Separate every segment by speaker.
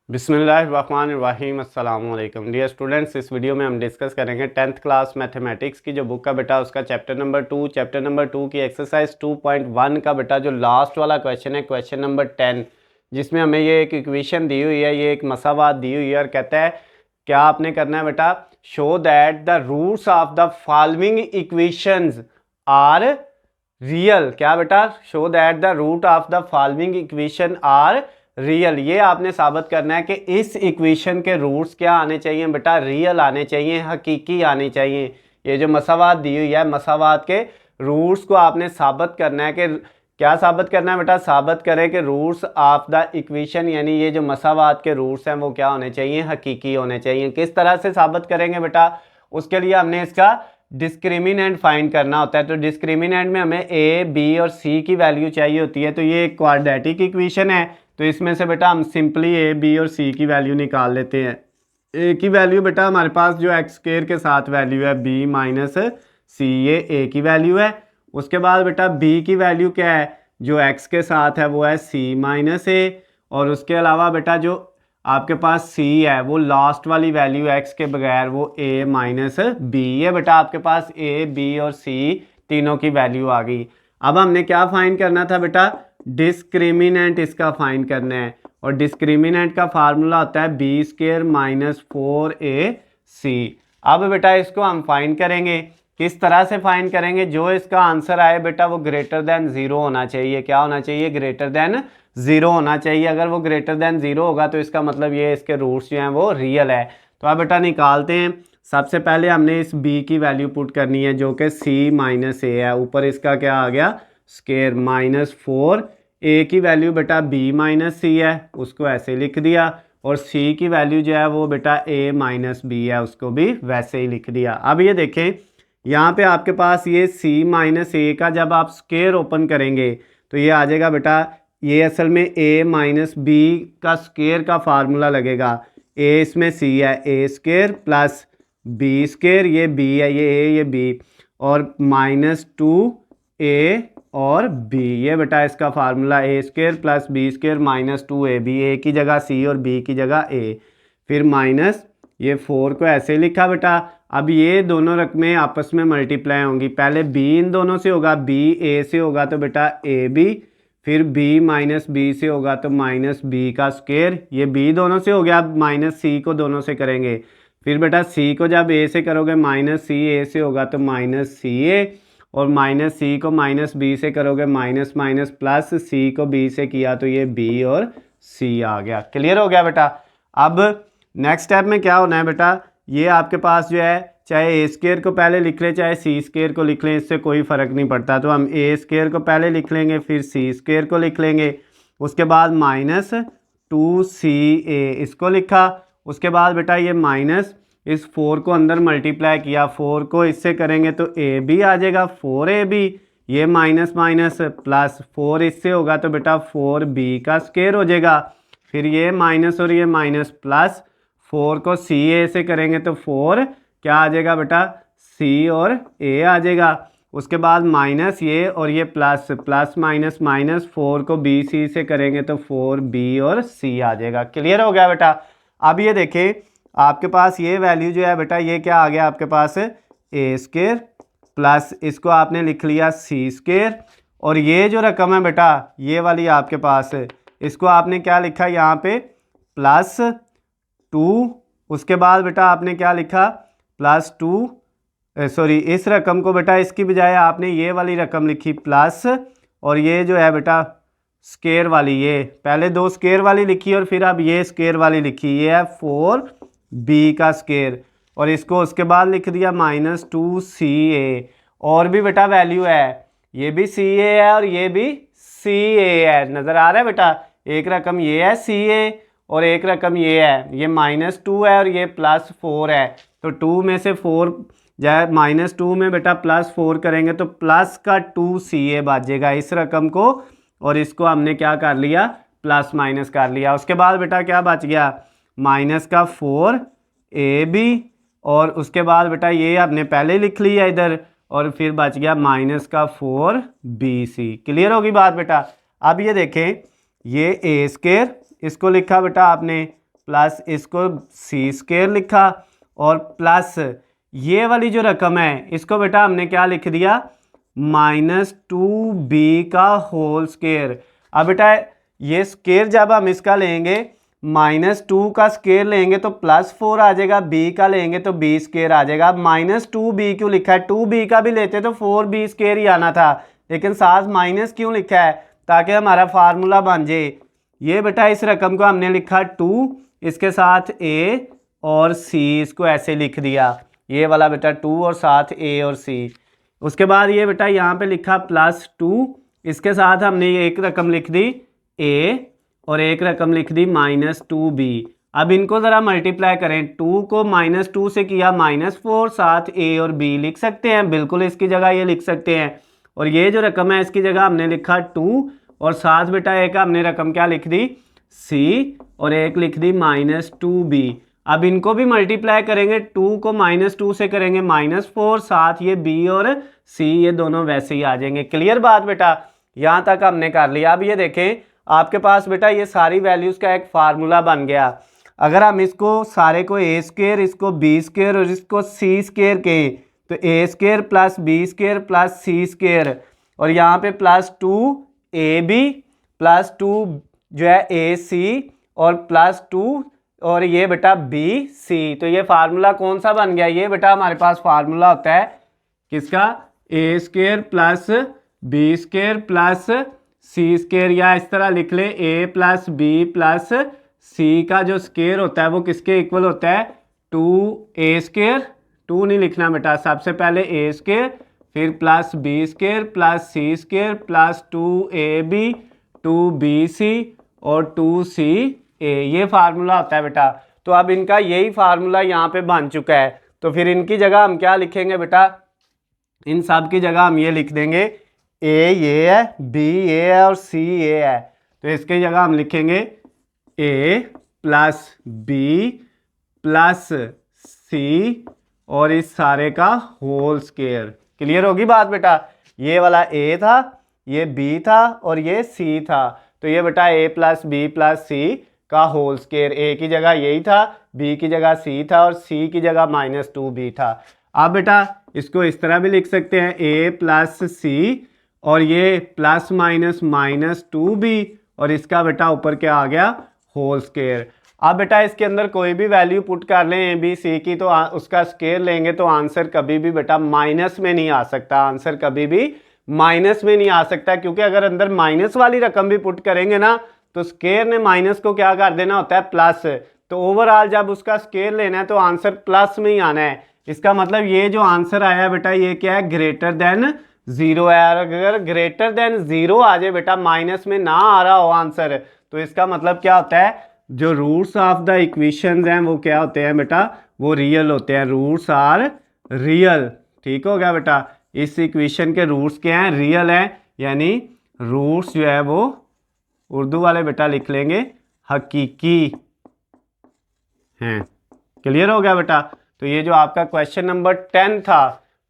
Speaker 1: बिस्मिल्लाहिर्रहमानिर्रहीम अस्सलाम वालेकुम डियर स्टूडेंट्स। इस वीडियो में हम डिस्कस करेंगे 10th क्लास मैथमेटिक्स की जो बुक का बेटा उसका चैप्टर नंबर 2 की एक्सरसाइज 2.1 का बेटा जो लास्ट वाला क्वेश्चन है, क्वेश्चन नंबर 10, जिसमें हमें ये एक इक्वेशन दी हुई है, ये एक मसावात दी हुई है और कहता है क्या आपने करना है बेटा, show that the roots of the following equations are real. क्या बेटा, show that the root of the following equation are real. ये आपने साबित करना है कि इस इक्वेशन के रूट्स क्या आने चाहिए बेटा, रियल आने चाहिए, हकीकी आने चाहिए। ये जो मसावात दी हुई है, मसावात के रूट्स को आपने साबित करना है कि क्या साबित करना है बेटा, साबित करें कि रूट्स ऑफ द इक्वेशन, यानी ये जो मसावात के रूट्स हैं वो क्या होने चाहिए, हकीकी होने चाहिए। किस तरह से साबित करेंगे बेटा, उसके लिए हमने इसका डिस्क्रिमिनेंट फाइंड करना होता है। तो डिस्क्रिमिनेंट में हमें ए, बी और सी की वैल्यू चाहिए होती है। तो ये एक क्वाड्रेटिक इक्वेशन है, तो इसमें से बेटा हम सिंपली ए, बी और सी की वैल्यू निकाल लेते हैं। ए की वैल्यू बेटा हमारे पास जो एक्स स्क्वायर के साथ वैल्यू है बी माइनस सी, ये ए की वैल्यू है। उसके बाद बेटा बी की वैल्यू क्या है, जो एक्स के साथ है वो है सी माइनस ए। और उसके अलावा बेटा जो आपके पास सी है वो लास्ट वाली वैल्यू एक्स के बगैर वो ए माइनस बी। ये बेटा आपके पास ए, बी और सी तीनों की वैल्यू आ गई। अब हमने क्या फाइंड करना था बेटा, डिस्क्रिमिनेंट इसका फाइंड करना है। और डिस्क्रिमिनेंट का फार्मूला होता है बी स्क्वायर माइनस 4ac। अब बेटा इसको हम फाइंड करेंगे। किस तरह से फाइंड करेंगे, जो इसका आंसर आए बेटा वो ग्रेटर देन जीरो होना चाहिए। क्या होना चाहिए, ग्रेटर देन जीरो होना चाहिए। अगर वो ग्रेटर देन जीरो होगा तो इसका मतलब ये इसके रूट्स जो हैं वो रियल है। तो अब बेटा निकालते हैं। सबसे पहले हमने इस b की वैल्यू पुट करनी है जो कि c माइनस ए है। ऊपर इसका क्या आ गया, स्केयर माइनस 4। ए की वैल्यू बेटा b माइनस सी है, उसको ऐसे लिख दिया। और c की वैल्यू जो है वो बेटा a माइनस बी है, उसको भी वैसे ही लिख दिया। अब ये देखें, यहाँ पे आपके पास ये c माइनस ए का जब आप स्केयर ओपन करेंगे तो ये आ जाएगा बेटा, ये असल में a माइनस बी का स्केयर का फार्मूला लगेगा। a इसमें c है, a square plus b square, ये b है, ये a, ये b, और माइनस 2a और b। ये बेटा इसका formula a square plus b square minus 2ab, a की जगह c और b की जगह a, फिर माइनस ये 4 को ऐसे लिखा बेटा। अब ये दोनों रकमें आपस में मल्टीप्लाई होंगी। पहले b इन दोनों से होगा, b a से होगा तो बेटा ab, फिर b माइनस बी से होगा तो माइनस बी का स्क्वायर, ये b दोनों से हो गया। अब माइनस सी को दोनों से करेंगे, फिर बेटा c को जब a से करोगे माइनस सी ए से होगा तो माइनस सी ए, और माइनस सी को माइनस बी से करोगे माइनस माइनस प्लस, सी को b से किया तो ये b और c आ गया। क्लियर हो गया बेटा। अब नेक्स्ट स्टेप में क्या होना है बेटा, ये आपके पास जो है चाहे ए स्केयर को पहले लिख लें चाहे सी स्केयर को लिख लें, इससे कोई फ़र्क नहीं पड़ता। तो हम ए स्केयर को पहले लिख लेंगे, फिर सी स्केयर को लिख लेंगे। उसके बाद माइनस 2ca इसको लिखा। उसके बाद बेटा ये माइनस इस 4 को अंदर मल्टीप्लाई किया, 4 को इससे करेंगे तो ए बी आ जाएगा 4ab, ये माइनस माइनस प्लस 4 इससे होगा तो बेटा 4b का स्केयर हो जाएगा। फिर ये माइनस और ये माइनस प्लस, 4 को सी ए से करेंगे तो 4 क्या आ जाएगा बेटा, c और a आ जाएगा। उसके बाद माइनस ये और ये प्लस, प्लस माइनस माइनस, 4 को b c से करेंगे तो 4b और c आ जाएगा। क्लियर हो गया बेटा। अब ये देखें आपके पास ये वैल्यू जो है बेटा, ये क्या आ गया आपके पास, a स्क्वायर प्लस इसको आपने लिख लिया c स्क्वायर, और ये जो रकम है बेटा ये वाली आपके पास है, इसको आपने क्या लिखा यहाँ पे, प्लस 2। उसके बाद बेटा आपने क्या लिखा, प्लस 2, सॉरी इस रकम को बेटा इसकी बजाय आपने ये वाली रकम लिखी प्लस, और ये जो है बेटा स्केयर वाली, ये पहले दो स्केयर वाली लिखी और फिर अब ये स्केयर वाली लिखी, ये है 4b का स्केयर, और इसको उसके बाद लिख दिया माइनस 2ca। और भी बेटा वैल्यू है, ये भी ca है और ये भी ca है, नज़र आ रहा है बेटा। एक रकम ये है ca और एक रकम ये है, ये माइनस 2 है और ये प्लस 4 है। तो 2 में से 4 जाए, माइनस 2 में बेटा प्लस 4 करेंगे तो प्लस का 2ca बाजेगा इस रकम को, और इसको हमने क्या कर लिया, प्लस माइनस कर लिया। उसके बाद बेटा क्या बच गया, माइनस का 4ab, और उसके बाद बेटा ये हमने पहले लिख लिया इधर, और फिर बच गया माइनस का 4bc। क्लियर होगी बात बेटा। अब ये देखें, ये a स्क्वायर इसको लिखा बेटा आपने प्लस इसको सी स्क्वायर लिखा और प्लस ये वाली जो रकम है इसको बेटा हमने क्या लिख दिया -2b का होल स्क्वायर। अब बेटा ये स्क्वायर जब हम इसका लेंगे -2 का स्क्वायर लेंगे तो +4 आ जाएगा, b का लेंगे तो b स्क्वायर आ जाएगा। अब -2b क्यों लिखा है, 2b का भी लेते तो 4b स्क्वायर ही आना था, लेकिन साथ माइनस क्यों लिखा है ताकि हमारा फार्मूला बन जाए। ये बेटा इस रकम को हमने लिखा 2, इसके साथ a और c, इसको ऐसे लिख दिया, ये वाला बेटा 2 और साथ a और c। उसके बाद ये बेटा यहाँ पे लिखा +2, इसके साथ हमने एक रकम लिख दी a और एक रकम लिख दी -2b। अब इनको ज़रा मल्टीप्लाई करें, 2 को -2 से किया -4, साथ a और b लिख सकते हैं, बिल्कुल इसकी जगह ये लिख सकते हैं। और ये जो रकम है इसकी जगह हमने लिखा 2 और साथ बेटा एक हमने रकम क्या लिख दी c और एक लिख दी -2b। अब इनको भी मल्टीप्लाई करेंगे, 2 को -2 से करेंगे -4, साथ ये b और c ये दोनों वैसे ही आ जाएंगे। क्लियर बात बेटा, यहाँ तक हमने कर लिया। अब ये देखें आपके पास बेटा ये सारी वैल्यूज़ का एक फार्मूला बन गया। अगर हम इसको सारे को a स्क्वायर, इसको b स्क्वायर और इसको c स्क्वायर कहें तो a square plus b square plus c square और यहाँ पे +2ab +2 जो है ac और +2 और ये बेटा bc। तो ये फार्मूला कौन सा बन गया, ये बेटा हमारे पास फार्मूला होता है किसका, a square plus b square plus c square, या इस तरह लिख ले a plus b plus c का जो स्क्वायर होता है वो किसके इक्वल होता है 2a स्क्वायर, 2 नहीं लिखना बेटा, सबसे पहले a स्क्वायर फिर plus b square plus c square plus 2ab 2bc और 2ca, ये फार्मूला होता है बेटा। तो अब इनका यही फार्मूला यहाँ पे बन चुका है, तो फिर इनकी जगह हम क्या लिखेंगे बेटा, इन सब की जगह हम ये लिख देंगे a ये है, b ये है और c ये है। तो इसकी जगह हम लिखेंगे a plus b plus c और इस सारे का होल स्क्वायर। क्लियर होगी बात बेटा, ये वाला a था, ये b था और ये c था, तो ये बेटा a plus b plus c का होल स्क्वायर, a की जगह यही था, b की जगह c था और c की जगह -2b था। अब बेटा इसको इस तरह भी लिख सकते हैं a प्लस c और ये प्लस -2b और इसका बेटा ऊपर क्या आ गया होल स्क्वायर। अब बेटा इसके अंदर कोई भी वैल्यू पुट कर लें ए बी सी की तो उसका स्क्वायर लेंगे तो आंसर कभी भी बेटा माइनस में नहीं आ सकता, आंसर कभी भी माइनस में नहीं आ सकता, क्योंकि अगर अंदर माइनस वाली रकम भी पुट करेंगे ना तो स्क्वायर ने माइनस को क्या कर देना होता है प्लस, तो ओवरऑल जब उसका स्क्वायर लेना है तो आंसर प्लस में ही आना है। इसका मतलब ये जो आंसर आया बेटा ये क्या है ग्रेटर देन 0 है। अगर ग्रेटर देन 0 आ जाए बेटा, माइनस में ना आ रहा हो आंसर, तो इसका मतलब क्या होता है जो रूट्स ऑफ द इक्वेशंस हैं वो क्या होते हैं बेटा, वो रियल होते हैं, रूट्स आर रियल। ठीक हो गया बेटा, इस इक्वेशन के रूट्स क्या हैं रियल हैं, यानी रूट्स जो है वो उर्दू वाले बेटा लिख लेंगे हकीकी हैं। क्लियर हो गया बेटा। तो ये जो आपका क्वेश्चन नंबर 10 था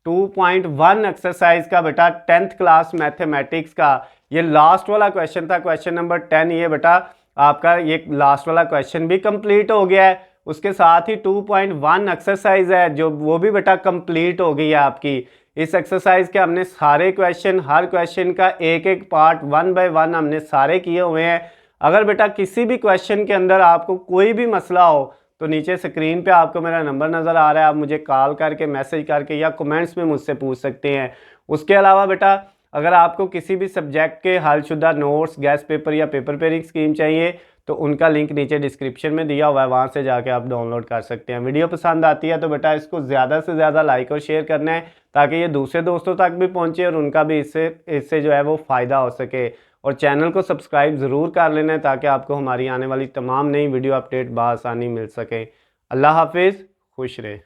Speaker 1: 2.1 एक्सरसाइज का बेटा 10th क्लास मैथमेटिक्स का, ये लास्ट वाला क्वेश्चन था, क्वेश्चन नंबर 10। ये बेटा आपका ये लास्ट वाला क्वेश्चन भी कंप्लीट हो गया है, उसके साथ ही 2.1 एक्सरसाइज है जो वो भी बेटा कंप्लीट हो गई है आपकी। इस एक्सरसाइज के हमने सारे क्वेश्चन, हर क्वेश्चन का एक एक पार्ट 1 बाय 1 हमने सारे किए हुए हैं। अगर बेटा किसी भी क्वेश्चन के अंदर आपको कोई भी मसला हो तो नीचे स्क्रीन पे आपको मेरा नंबर नज़र आ रहा है, आप मुझे कॉल करके, मैसेज करके या कमेंट्स में मुझसे पूछ सकते हैं। उसके अलावा बेटा अगर आपको किसी भी सब्जेक्ट के हलशुदा नोट्स, गैस पेपर या पेपर पेयरिंग स्कीम चाहिए तो उनका लिंक नीचे डिस्क्रिप्शन में दिया हुआ है, वहाँ से जाके आप डाउनलोड कर सकते हैं। वीडियो पसंद आती है तो बेटा इसको ज़्यादा से ज़्यादा लाइक और शेयर करना है ताकि ये दूसरे दोस्तों तक भी पहुँचे और उनका भी इससे जो है वो फ़ायदा हो सके। और चैनल को सब्सक्राइब ज़रूर कर लेना है ताकि आपको हमारी आने वाली तमाम नई वीडियो अपडेट बआसानी मिल सके। अल्लाह हाफिज़, खुश रहे।